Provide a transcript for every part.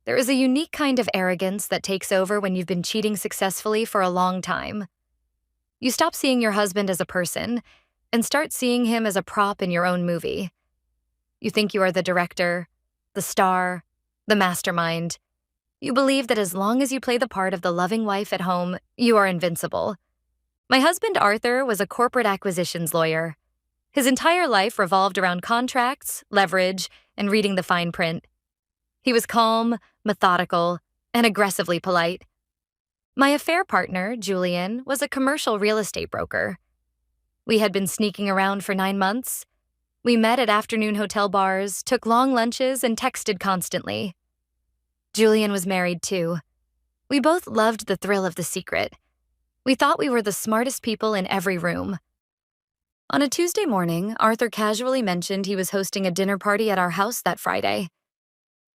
There is a unique kind of arrogance that takes over when you've been cheating successfully for a long time. You stop seeing your husband as a person and start seeing him as a prop in your own movie. You think you are the director, the star, the mastermind. You believe that as long as you play the part of the loving wife at home, you are invincible. My husband, Arthur, was a corporate acquisitions lawyer. His entire life revolved around contracts, leverage, and reading the fine print. He was calm, methodical, and aggressively polite. My affair partner, Julian, was a commercial real estate broker. We had been sneaking around for 9 months. We met at afternoon hotel bars, took long lunches, and texted constantly. Julian was married too. We both loved the thrill of the secret. We thought we were the smartest people in every room. On a Tuesday morning, Arthur casually mentioned he was hosting a dinner party at our house that Friday.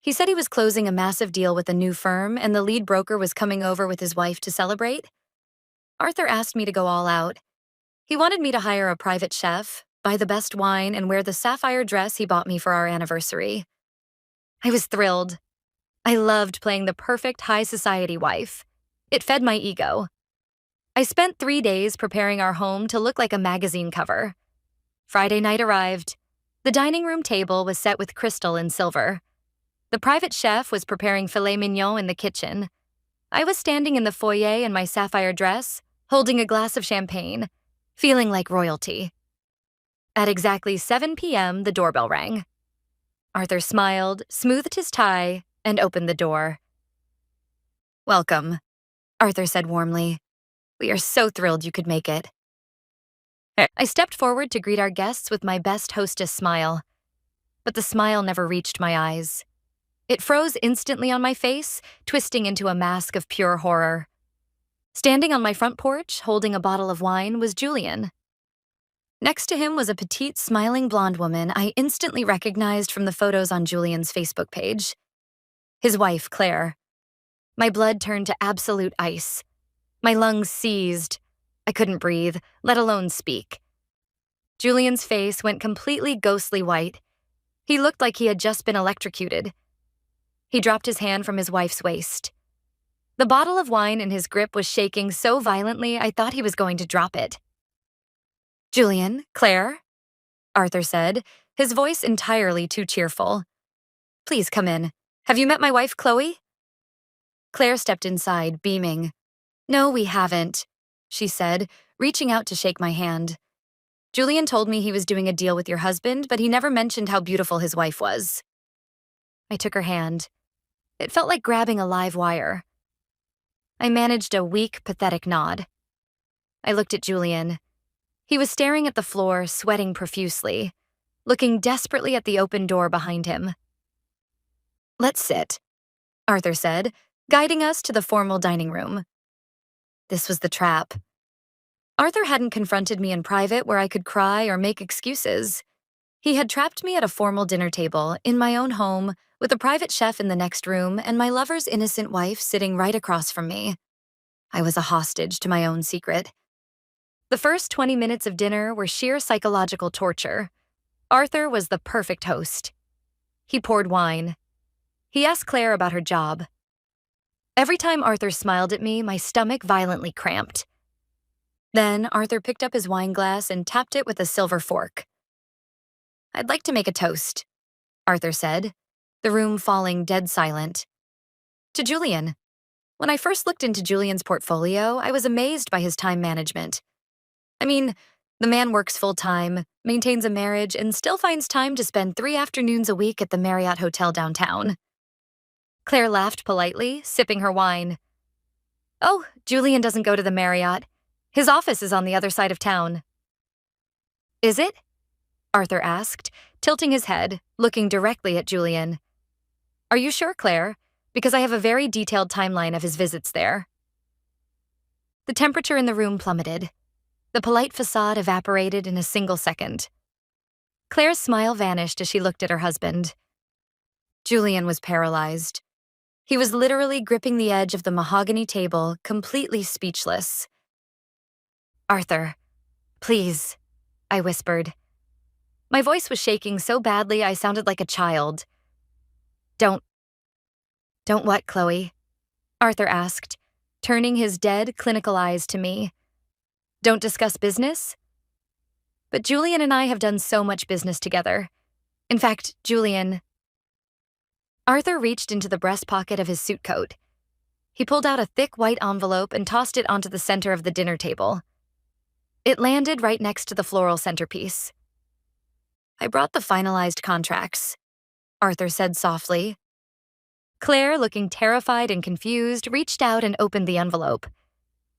He said he was closing a massive deal with a new firm and the lead broker was coming over with his wife to celebrate. Arthur asked me to go all out. He wanted me to hire a private chef, buy the best wine, and wear the sapphire dress he bought me for our anniversary. I was thrilled. I loved playing the perfect high society wife. It fed my ego. I spent 3 days preparing our home to look like a magazine cover. Friday night arrived. The dining room table was set with crystal and silver. The private chef was preparing filet mignon in the kitchen. I was standing in the foyer in my sapphire dress, holding a glass of champagne, feeling like royalty. At exactly 7 p.m., the doorbell rang. Arthur smiled, smoothed his tie, and opened the door. "Welcome," Arthur said warmly. "We are so thrilled you could make it." I stepped forward to greet our guests with my best hostess smile. But the smile never reached my eyes. It froze instantly on my face, twisting into a mask of pure horror. Standing on my front porch, holding a bottle of wine, was Julian. Next to him was a petite, smiling blonde woman I instantly recognized from the photos on Julian's Facebook page. His wife, Claire. My blood turned to absolute ice. My lungs seized. I couldn't breathe, let alone speak. Julian's face went completely ghostly white. He looked like he had just been electrocuted. He dropped his hand from his wife's waist. The bottle of wine in his grip was shaking so violently I thought he was going to drop it. "Julian, Claire," Arthur said, his voice entirely too cheerful. "Please come in. Have you met my wife, Chloe?" Claire stepped inside, beaming. "No, we haven't," she said, reaching out to shake my hand. "Julian told me he was doing a deal with your husband, but he never mentioned how beautiful his wife was." I took her hand. It felt like grabbing a live wire. I managed a weak, pathetic nod. I looked at Julian. He was staring at the floor, sweating profusely, looking desperately at the open door behind him. "Let's sit," Arthur said, guiding us to the formal dining room. This was the trap. Arthur hadn't confronted me in private where I could cry or make excuses. He had trapped me at a formal dinner table in my own home with a private chef in the next room and my lover's innocent wife sitting right across from me. I was a hostage to my own secret. The first 20 minutes of dinner were sheer psychological torture. Arthur was the perfect host. He poured wine. He asked Claire about her job. Every time Arthur smiled at me, my stomach violently cramped. Then Arthur picked up his wine glass and tapped it with a silver fork. "I'd like to make a toast," Arthur said, the room falling dead silent. "To Julian. When I first looked into Julian's portfolio, I was amazed by his time management. I mean, the man works full-time, maintains a marriage, and still finds time to spend 3 afternoons a week at the Marriott Hotel downtown." Claire laughed politely, sipping her wine. "Oh, Julian doesn't go to the Marriott. His office is on the other side of town." "Is it?" Arthur asked, tilting his head, looking directly at Julian. "Are you sure, Claire? Because I have a very detailed timeline of his visits there." The temperature in the room plummeted. The polite facade evaporated in a single second. Claire's smile vanished as she looked at her husband. Julian was paralyzed. He was literally gripping the edge of the mahogany table, completely speechless. "Arthur, please," I whispered. My voice was shaking so badly I sounded like a child. Don't Don't what, Chloe? Arthur asked, turning his dead, clinical eyes to me. Don't discuss business? But Julian and I have done so much business together. In fact, Julian... Arthur reached into the breast pocket of his suit coat. He pulled out a thick white envelope and tossed it onto the center of the dinner table. It landed right next to the floral centerpiece. I brought the finalized contracts, Arthur said softly. Claire, looking terrified and confused, reached out and opened the envelope.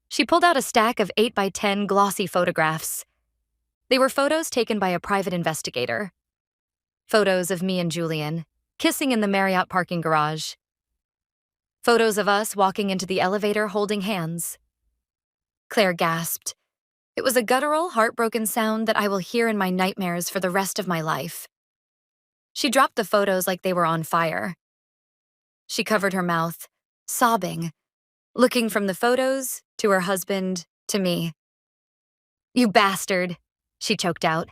She pulled out a stack of 8x10 glossy photographs. They were photos taken by a private investigator. Photos of me and Julian, kissing in the Marriott parking garage. Photos of us walking into the elevator holding hands. Claire gasped. It was a guttural, heartbroken sound that I will hear in my nightmares for the rest of my life. She dropped the photos like they were on fire. She covered her mouth, sobbing, looking from the photos to her husband to me. You bastard, she choked out.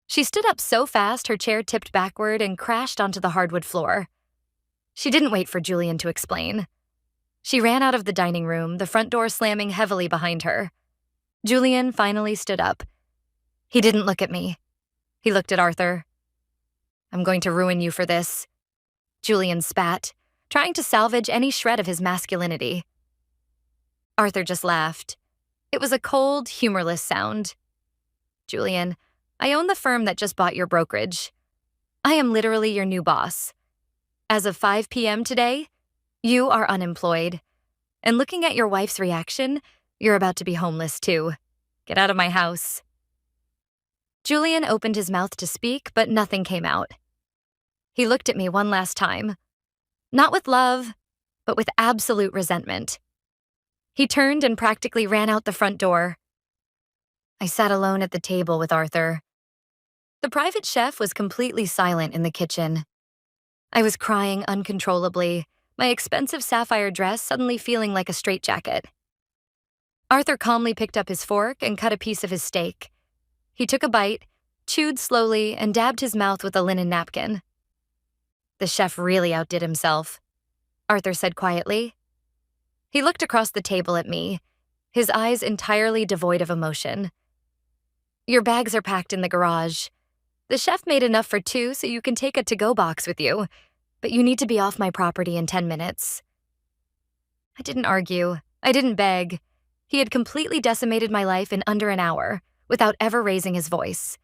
She stood up so fast her chair tipped backward and crashed onto the hardwood floor. She didn't wait for Julian to explain. She ran out of the dining room, the front door slamming heavily behind her. Julian finally stood up. He didn't look at me. He looked at Arthur. I'm going to ruin you for this. Julian spat, trying to salvage any shred of his masculinity. Arthur just laughed. It was a cold, humorless sound. Julian, I own the firm that just bought your brokerage. I am literally your new boss. As of 5 p.m. today, you are unemployed. And looking at your wife's reaction, you're about to be homeless too. Get out of my house. Julian opened his mouth to speak, but nothing came out. He looked at me one last time. Not with love, but with absolute resentment. He turned and practically ran out the front door. I sat alone at the table with Arthur. The private chef was completely silent in the kitchen. I was crying uncontrollably, my expensive sapphire dress suddenly feeling like a straitjacket. Arthur calmly picked up his fork and cut a piece of his steak. He took a bite, chewed slowly, and dabbed his mouth with a linen napkin. The chef really outdid himself, Arthur said quietly. He looked across the table at me, his eyes entirely devoid of emotion. Your bags are packed in the garage. The chef made enough for 2 so you can take a to-go box with you, but you need to be off my property in 10 minutes. I didn't argue. I didn't beg. He had completely decimated my life in under an hour, without ever raising his voice.